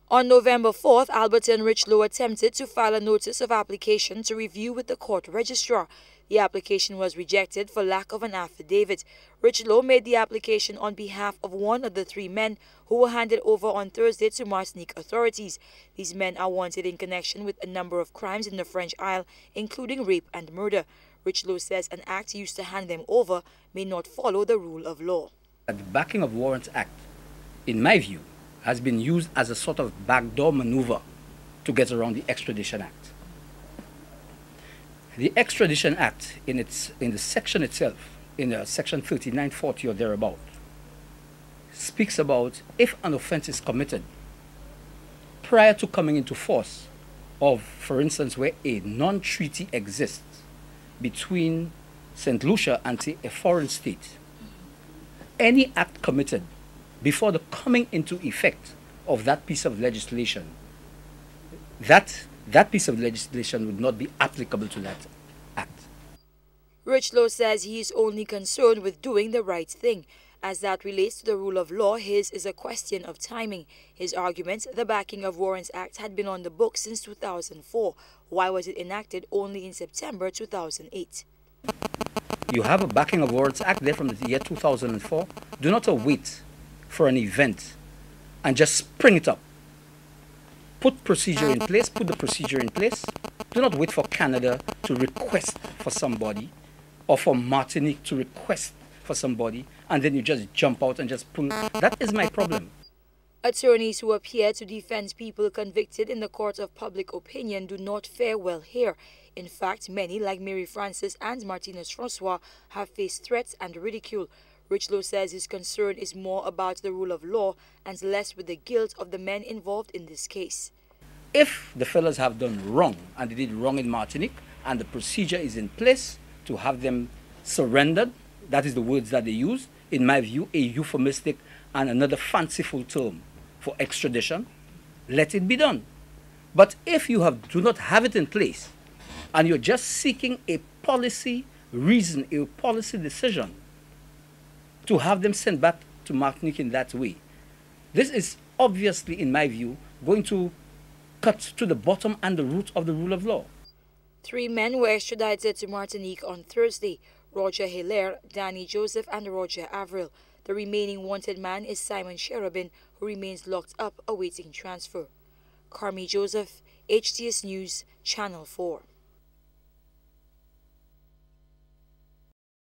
On November 4th, Albert and Richeleau attempted to file a notice of application to review with the court registrar. The application was rejected for lack of an affidavit. Richeleau made the application on behalf of one of the three men who were handed over on Thursday to Martinique authorities. These men are wanted in connection with a number of crimes in the French Isle, including rape and murder. Richeleau says an act used to hand them over may not follow the rule of law. The Backing of Warrants Act, in my view, has been used as a sort of backdoor maneuver to get around the Extradition Act. The Extradition Act, in the section itself, in section 3940 or thereabout, speaks about if an offense is committed prior to coming into force of, for instance, where a non-treaty exists between St. Lucia and, say, a foreign state. Any act committed before the coming into effect of that piece of legislation, that piece of legislation would not be applicable to that act. Richeleau says he is only concerned with doing the right thing. As that relates to the rule of law, his is a question of timing. His argument, the Backing of Warrants Act had been on the books since 2004. Why was it enacted only in September 2008? You have a Backing of Warrants Act there from the year 2004. Do not wait for an event and just spring it up. Put procedure in place, put the procedure in place. Do not wait for Canada to request for somebody or for Martinique to request for somebody and then you just jump out and just pull. That is my problem. Attorneys who appear to defend people convicted in the court of public opinion do not fare well here. In fact, many, like Mary Francis and Martinez Francois, have faced threats and ridicule. Richeleau says his concern is more about the rule of law and less with the guilt of the men involved in this case. If the fellas have done wrong, and they did wrong in Martinique, and the procedure is in place to have them surrendered, that is the words that they use, in my view, a euphemistic and another fanciful term for extradition, let it be done. But if you do not have it in place, and you're just seeking a policy reason, a policy decision, to have them sent back to Martinique in that way, this is obviously, in my view, going to cut to the bottom and the root of the rule of law. 3 men were extradited to Martinique on Thursday: Roger Hilaire, Danny Joseph, and Roger Avril. The remaining wanted man is Simon Cherubin, who remains locked up awaiting transfer. Carmi Joseph, HTS News, Channel 4.